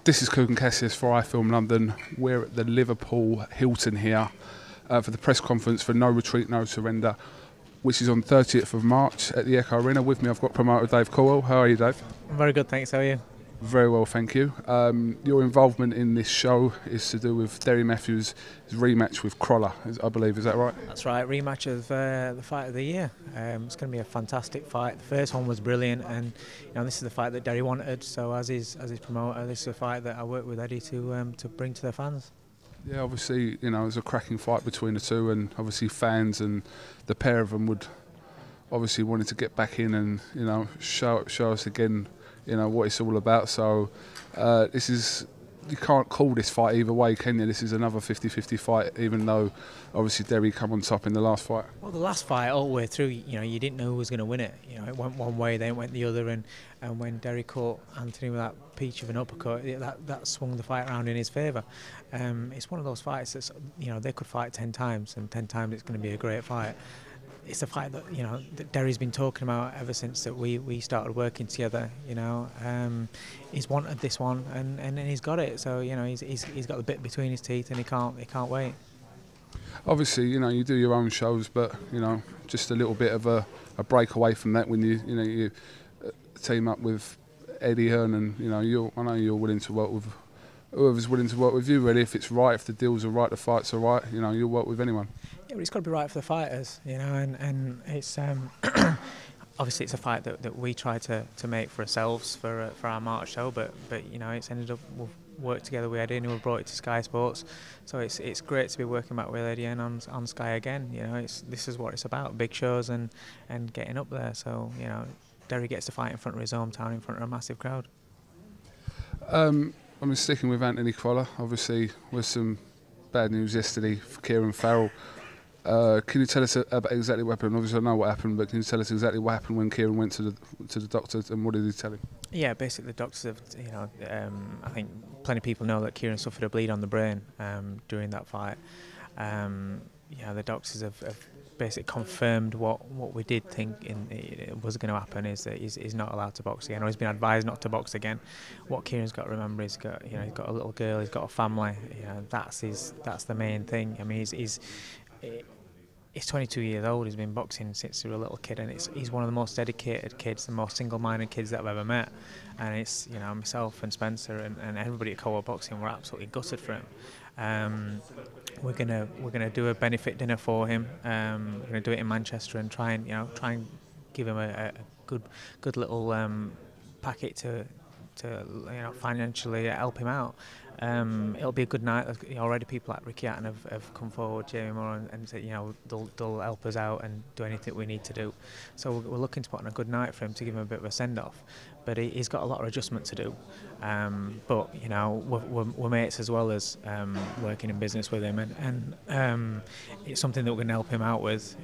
This is KUGAN CASSIUS for iFILM London. We're at the Liverpool Hilton here for the press conference for No Retreat, No Surrender, which is on 30th of March at the Echo Arena. With me I've got promoter Dave Caldwell. How are you, Dave? I'm very good, thanks. How are you? Very well, thank you. Your involvement in this show is to do with Derry Matthews' rematch with Crolla, I believe. Is that right? That's right, rematch of the fight of the year. It's going to be a fantastic fight. The first one was brilliant, and this is the fight that Derry wanted. So as his promoter, this is a fight that I work with Eddie to bring to their fans. Yeah, obviously, it was a cracking fight between the two, and obviously fans and the pair of them would obviously wanted to get back in and show us again what it's all about. So this is, you can't call this fight either way, can you? This is another 50-50 fight, even though obviously Derry come on top in the last fight. Well, the last fight all the way through, you didn't know who was going to win it. It went one way, then it went the other, and when Derry caught Anthony with that peach of an uppercut, that swung the fight around in his favour. It's one of those fights that's, they could fight 10 times, and 10 times it's going to be a great fight. It's a fight that that Derry's been talking about ever since that we started working together. He's wanted this one, and he's got it. So he's got the bit between his teeth, and he can't wait. Obviously, you do your own shows, but just a little bit of a break away from that when you team up with Eddie Hearn, and I know you're willing to work with whoever's willing to work with you. Really, if it's right, if the deals are right, the fights are right, you'll work with anyone. Yeah, but it's got to be right for the fighters, and it's obviously it's a fight that we try to make for ourselves for our March show, but it's ended up we've worked together with Eddie and we've brought it to Sky Sports, so it's great to be working back with Eddie and on Sky again. This is what it's about, big shows and getting up there. So Derry gets to fight in front of his hometown, in front of a massive crowd. I'm sticking with Anthony Crolla. Obviously, with some bad news yesterday for KIERAN FARRELL. Can you tell us about exactly what happened? Obviously, I know what happened, but can you tell us exactly what happened when KIERAN went to the doctor, and what did he tell him? Yeah, basically the doctors have, I think plenty of people know that KIERAN suffered a bleed on the brain during that fight. The doctors have basically confirmed what we did think was going to happen, is that he's not allowed to box again, or he's been advised not to box again. What KIERAN's got to remember is he's got a little girl, he's got a family. That's the main thing. I mean, he's 22 years old. He's been boxing since he was a little kid, and he's one of the most dedicated kids, the most single-minded kids that I've ever met. And it's myself and Spencer and everybody at Coldwell Boxing were absolutely gutted for him. We're gonna do a benefit dinner for him. We're gonna do it in Manchester and try and give him a good little packet to financially help him out. It'll be a good night. Already people like Ricky Hatton have come forward, Jamie Moore, and said they'll help us out and do anything we need to do. So we're looking to put on a good night for him, to give him a bit of a send off. But he's got a lot of adjustment to do. But we're mates as well as working in business with him, and it's something that we're going to help him out with.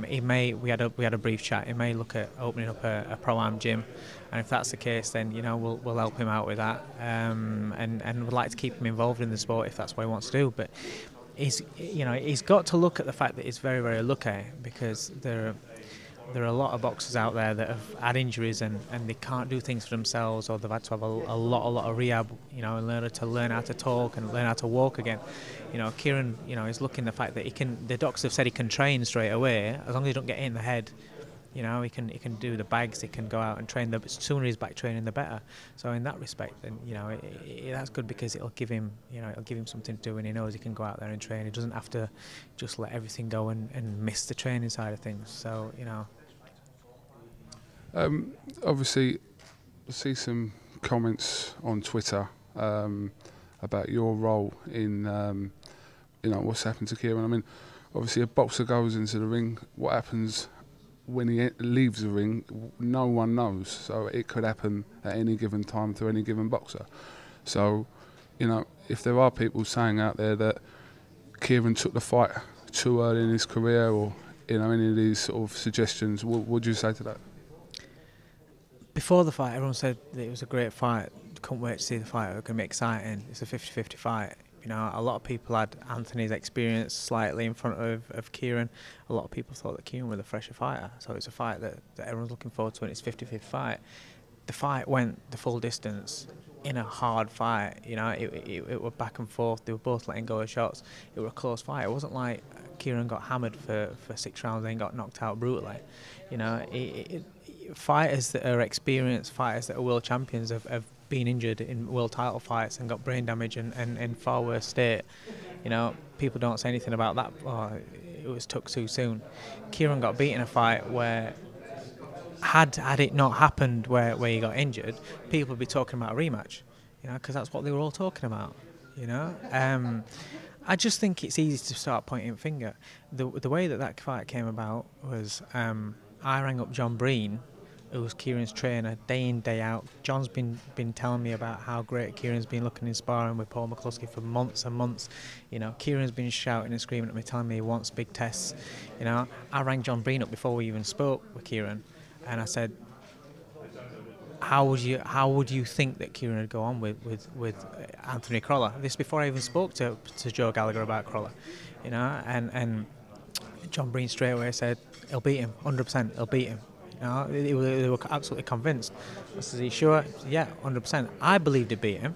We had a brief chat. He may look at opening up a pro-am gym, and if that's the case, then we'll help him out with that. And we'd like to keep him involved in the sport if that's what he wants to do. But he's got to look at the fact that he's very, very lucky, because there are a lot of boxers out there that have had injuries and they can't do things for themselves, or they've had to have a lot of rehab, and learn how to talk and learn how to walk again. KIERAN, is looking at the fact that the doctors have said he can train straight away, as long as he don't get hit in the head. He can do the bags, he can go out and train. The sooner he's back training, the better. So in that respect, then that's good, because it'll give him something to do, and he knows he can go out there and train. He doesn't have to just let everything go and miss the training side of things. So obviously, I see some comments on Twitter about your role in what's happened to KIERAN. I mean, obviously a boxer goes into the ring. What happens when he leaves the ring, no one knows. So it could happen at any given time to any given boxer. So, if there are people saying out there that KIERAN took the fight too early in his career, or any of these sort of suggestions, what would you say to that? Before the fight, everyone said that it was a great fight. Couldn't wait to see the fight. It was going to be exciting. It's a 50-50 fight. A lot of people had Anthony's experience slightly in front of KIERAN. A lot of people thought that KIERAN was a fresher fighter. So it's a fight that everyone's looking forward to, and it's a 50-50 fight. The fight went the full distance. in a hard fight. You know, it were back and forth. They were both letting go of shots. It was a close fight. It wasn't like Kieran got hammered for 6 rounds and then got knocked out brutally. You know, fighters that are experienced, fighters that are world champions have been injured in world title fights and got brain damage and in far worse state. You know, people don't say anything about that. Oh, it was took too soon. Kieran got beat in a fight where had it not happened where he got injured, people would be talking about a rematch. You know, because that's what they were all talking about. You know, I just think it's easy to start pointing a finger. The way that fight came about was I rang up John Breen, who was Kieran's trainer, day in, day out. John's been telling me about how great Kieran's been looking in sparring with Paul McCluskey for months and months. You know, Kieran's been shouting and screaming at me, telling me he wants big tests. You know, I rang John Breen up before we even spoke with Kieran, and I said, how would you think that Kieran would go on with Anthony Crolla? This before I even spoke to Joe Gallagher about Crolla. You know, and John Breen straight away said, he'll beat him, 100%, he'll beat him. You know, they were absolutely convinced. I said, are you sure? Yeah, 100%. I believed he'd beat him.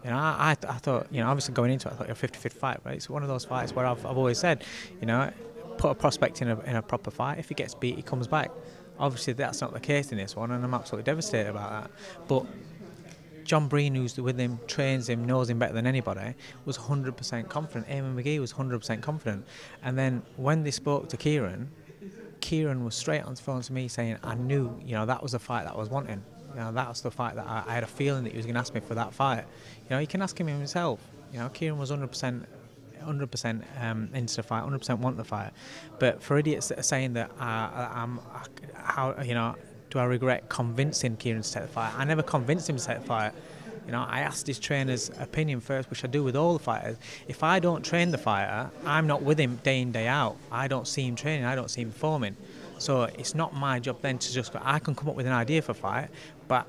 You know, I thought, you know, obviously going into it, I thought you're a 50-50 fight, right? It's one of those fights where I've always said, you know, put a prospect in a proper fight. If he gets beat, he comes back. Obviously, that's not the case in this one, and I'm absolutely devastated about that. But John Breen, who's with him, trains him, knows him better than anybody, was 100% confident. Eamon McGee was 100% confident. And then when they spoke to Kieran was straight on the phone to me saying, I knew, you know, that was the fight that I was wanting. You know, that was the fight that I had a feeling that he was going to ask me for that fight. You know, you can ask him himself. You know, Kieran was 100% into the fight, 100% want the fight. But for idiots that are saying that how, you know, do I regret convincing Kieran to take the fight? I never convinced him to take the fight. You know, I asked his trainer's opinion first, which I do with all the fighters. If I don't train the fighter, I'm not with him day in, day out. I don't see him training, I don't see him performing. So it's not my job then to just go, I can come up with an idea for a fight, but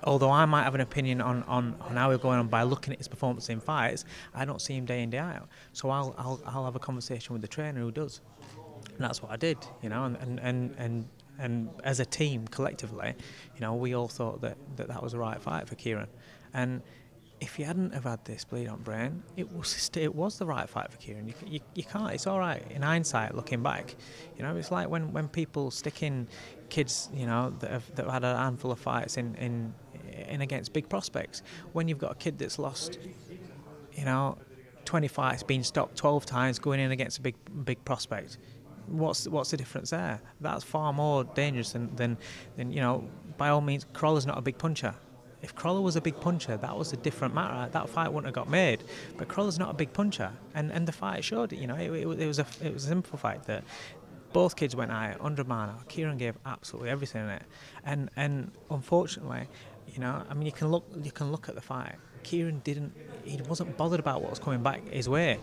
although I might have an opinion on how we're going on by looking at his performance in fights, I don't see him day in, day out. So I'll have a conversation with the trainer who does. And that's what I did, you know, and as a team, collectively, you know, we all thought that was the right fight for Kieran. And if he hadn't have had this bleed on brain, it was the right fight for Kieran. You can't, it's all right in hindsight, looking back. You know, it's like when people stick in kids, you know, that have had a handful of fights in against big prospects. When you've got a kid that's lost, you know, 20 fights, been stopped 12 times, going in against a big prospect, what's the difference there? That's far more dangerous than you know. By all means, Crolla's not a big puncher. If Crolla was a big puncher, that was a different matter. That fight wouldn't have got made. But Crolla's not a big puncher, and the fight showed it. You know, it was a simple fight that both kids went at it 100 mile. Kieran gave absolutely everything in it, and unfortunately, you know, I mean, you can look at the fight. Kieran he wasn't bothered about what was coming back his way,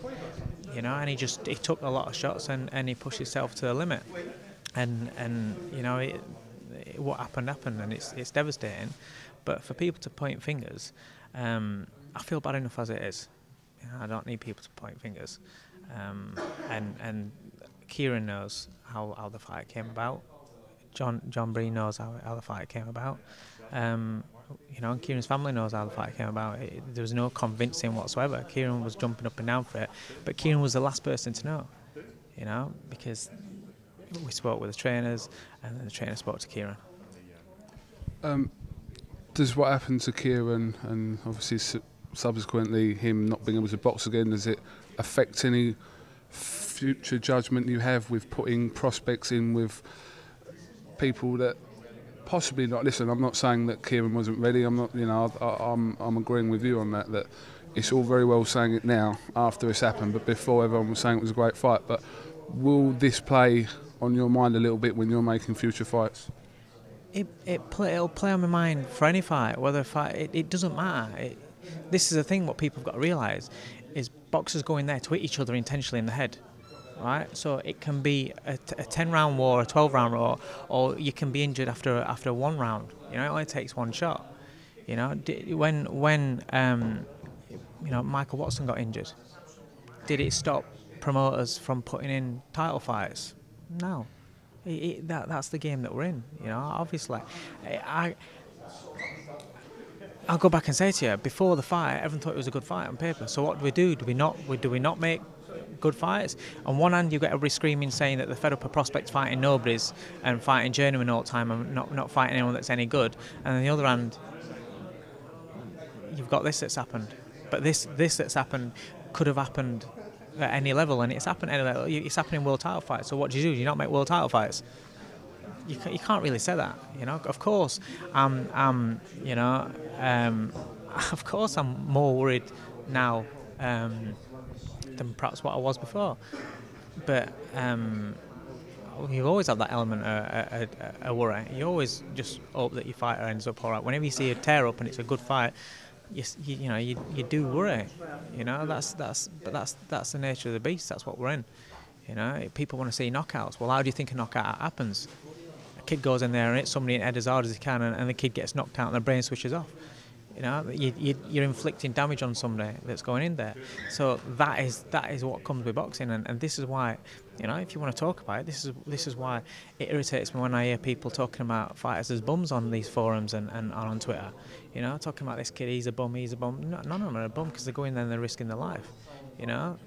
you know, and he took a lot of shots and he pushed himself to the limit, and you know, what happened, and it's devastating. But for people to point fingers, I feel bad enough as it is. You know, I don't need people to point fingers. And Kieran knows how the fight came about. John Breen knows how the fight came about. You know, and Kieran's family knows how the fight came about. There was no convincing whatsoever. Kieran was jumping up and down for it, but Kieran was the last person to know. You know, because we spoke with the trainers, and then the trainer spoke to Kieran. Does what happened to Kieran and obviously subsequently him not being able to box again, does it affect any future judgment you have with putting prospects in with people that possibly not? Listen, I'm not saying that Kieran wasn't ready. I'm not, you know, I'm agreeing with you on that it's all very well saying it now after it's happened, but before everyone was saying it was a great fight. But will this play on your mind a little bit when you're making future fights? It'll play on my mind for any fight, whether fight. It doesn't matter. This is the thing. What people have got to realise is boxers go in there to hit each other intentionally in the head, right? So it can be a 10-round war, a 12-round war, or you can be injured after one round. You know, it only takes one shot. You know, when you know, Michael Watson got injured, did it stop promoters from putting in title fights? No. That's the game that we're in, you know. Obviously, I'll go back and say to you, before the fight, everyone thought it was a good fight on paper. So what do we do? Do we not make good fights? On one hand, you get everybody screaming, saying that they're fed up of prospects fighting nobodies and fighting journeymen all the time and not fighting anyone that's any good. And on the other hand, you've got this that's happened. But this that's happened could have happened at any level, and it's happened at any level. It's happening in world title fights. So what do? Do you not make world title fights? You can't really say that, you know. Of course, you know, of course, I'm more worried now than perhaps what I was before. But you always have that element of worry. You always just hope that your fighter ends up all right. Whenever you see a tear up and it's a good fight, you know you do worry. You know that's the nature of the beast. That's what we're in. You know, people want to see knockouts. Well, how do you think a knockout happens? A kid goes in there and hits somebody in the head as hard as he can, and the kid gets knocked out and the brain switches off. You know, you're inflicting damage on somebody that's going in there. So that is what comes with boxing, and this is why, you know, if you want to talk about it, this is why it irritates me when I hear people talking about fighters as bums on these forums and on Twitter. You know, talking about this kid, he's a bum. None of them are a bum because they're going there and they're risking their life. You know.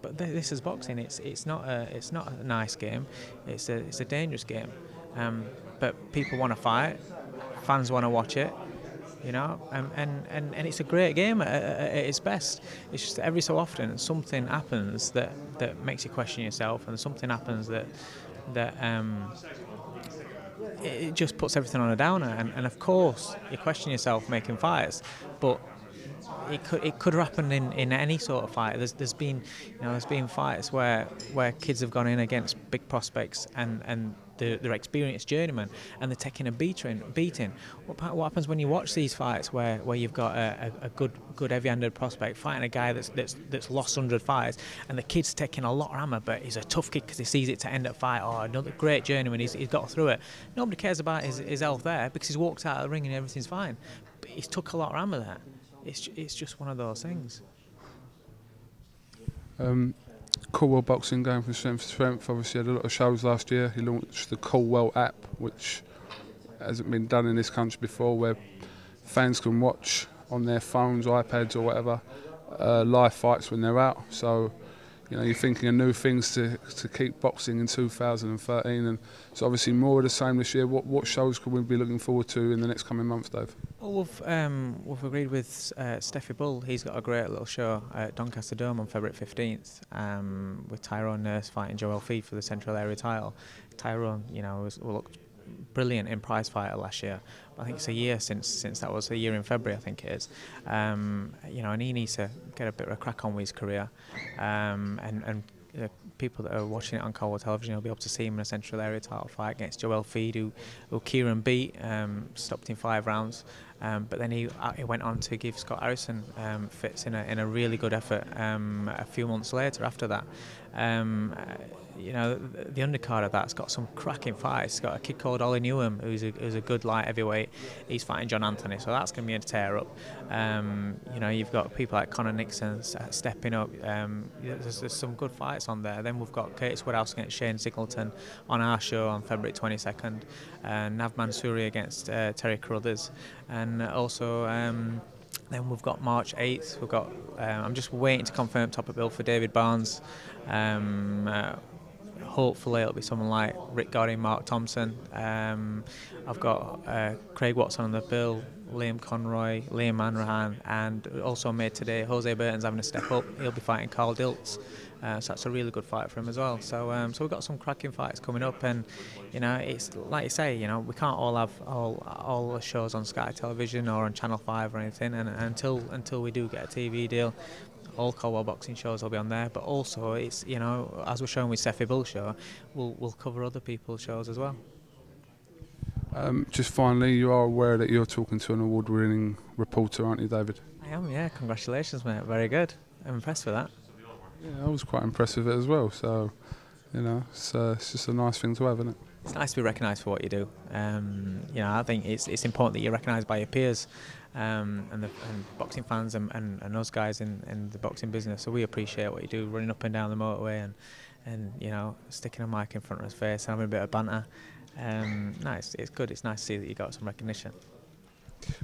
But this is boxing. It's not a nice game. It's a dangerous game. But people want to fight. Fans want to watch it. You know, and it's a great game at its best. It's just that every so often something happens that makes you question yourself, and something happens that it just puts everything on a downer. And of course you question yourself making fights, but it could happen in any sort of fight. There's been fights where kids have gone in against big prospects and they're experienced journeymen and they're taking a beating. What happens when you watch these fights where you've got a good heavy-handed prospect fighting a guy that's lost 100 fights, and the kid's taking a lot of hammer, but he's a tough kid because he sees it to end at fight, or another great journeyman, he's got through it. Nobody cares about his health there because he's walked out of the ring and everything's fine. But he's took a lot of hammer there. It's just one of those things. COLDWELL Boxing going from strength to strength. Obviously had a lot of shows last year. He launched the COLDWELL app, which hasn't been done in this country before, where fans can watch on their phones, iPads or whatever, live fights when they're out. So, you know, you're thinking of new things to keep boxing in 2013, and it's obviously more of the same this year. What shows could we be looking forward to in the next coming months, Dave? Well, we've agreed with Steffi Bull. He's got a great little show at Doncaster Dome on February 15th with Tyrone Nurse fighting Joel Feed for the Central Area title. Tyrone, you know, looked brilliant in prize fighter last year. I think it's a year since that was a year in February, I think it is. You know, and he needs to get a bit of a crack on with his career. And people that are watching it on COLDWELL television will be able to see him in a Central Area title fight against Joel Feed, who KIERAN beat, stopped in 5 rounds. But then he went on to give Scott Harrison fits in a really good effort a few months later after that. You know, the undercard of that's got some cracking fights. It's got a kid called Ollie Newham, who's a good light heavyweight. He's fighting John Anthony, so that's going to be a tear up. You know, you've got people like Conor Nixon stepping up. There's some good fights on there. Then we've got Curtis Woodhouse against Shane Singleton on our show on February 22nd. Nav Mansouri against Terry Carruthers, and also. Then we've got March 8th. We've got. I'm just waiting to confirm topic bill for David Barnes. Hopefully it'll be someone like Rick Godding, Mark Thompson. I've got Craig Watson on the bill, Liam Conroy, Liam Manrahan, and also made today Jose Burton's having a step up. He'll be fighting Carl Dilts. So that's a really good fight for him as well. So we've got some cracking fights coming up, and you know, it's like you say, you know, we can't all have all the shows on Sky Television or on Channel 5 or anything, and until we do get a TV deal, all COLDWELL boxing shows will be on there. But also, it's, you know, as we're showing with Steffi Bull's show, we'll cover other people's shows as well. Just finally, you are aware that you're talking to an award-winning reporter, aren't you, David? I am, yeah. Congratulations, mate. Very good. I'm impressed with that. Yeah, I was quite impressed with it as well. So, you know, it's just a nice thing to have, isn't it? It's nice to be recognised for what you do. You know, I think it's important that you're recognised by your peers and boxing fans and us guys in the boxing business. So we appreciate what you do, running up and down the motorway and you know, sticking a mic in front of his face, having a bit of banter. Nice, it's good. It's nice to see that you got some recognition.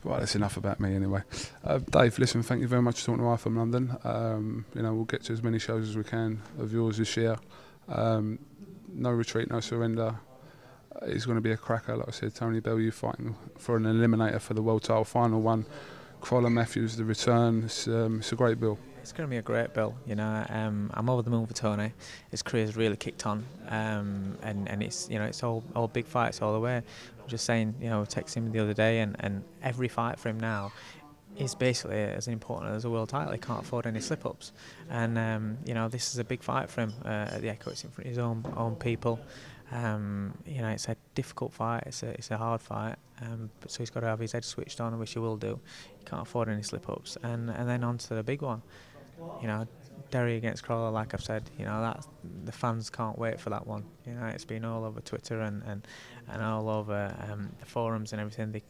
Right, that's enough about me anyway. Dave, listen, thank you very much for talking to iFILM London. You know, we'll get to as many shows as we can of yours this year. No retreat, no surrender. It's going to be a cracker, like I said. Tony Bellew fighting for an eliminator for the world title final one. Crolla Matthews, the return. It's a great bill. It's going to be a great bill, you know. I'm over the moon for Tony. His career's really kicked on, and it's, you know, it's all big fights all the way. I'm just saying, you know, texting him the other day, and every fight for him now is basically as important as a world title. He can't afford any slip-ups, and you know, this is a big fight for him at the Echo. It's in front of his own people. You know, it's a difficult fight. It's a hard fight. So he's got to have his head switched on, which he will do. He can't afford any slip-ups, and then on to the big one. You know, Derry against Crolla, like I've said, you know, that the fans can't wait for that one. You know, it's been all over Twitter and all over the forums and everything. They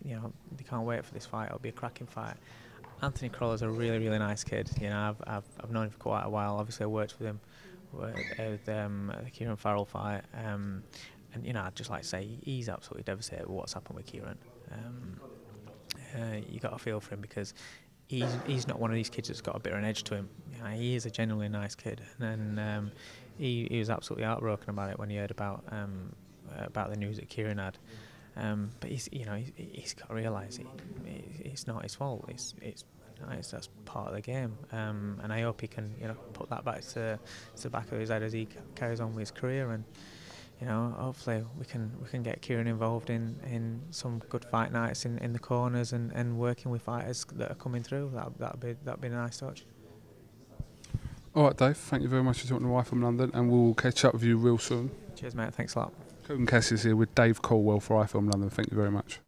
can't wait for this fight. It'll be a cracking fight. Anthony Crolla's a really, really nice kid. You know, I've known him for quite a while. Obviously, I worked with him with the KIERAN Farrell fight. And you know, I'd just like to say he's absolutely devastated with what's happened with KIERAN. You got to feel for him, because he's not one of these kids that's got a bit of an edge to him. You know, he is a genuinely nice kid, and he was absolutely heartbroken about it when he heard about the news that KIERAN had. But he's got to realise it's not his fault. That's part of the game, and I hope he can, you know, put that back to the back of his head as he carries on with his career. And you know, hopefully we can get KIERAN involved in some good fight nights in the corners and working with fighters that are coming through. That'd be a nice touch. All right, Dave. Thank you very much for talking to iFILM London, and we'll catch up with you real soon. Cheers, mate. Thanks a lot. CASSIUS here with Dave COLDWELL for iFILM London. Thank you very much.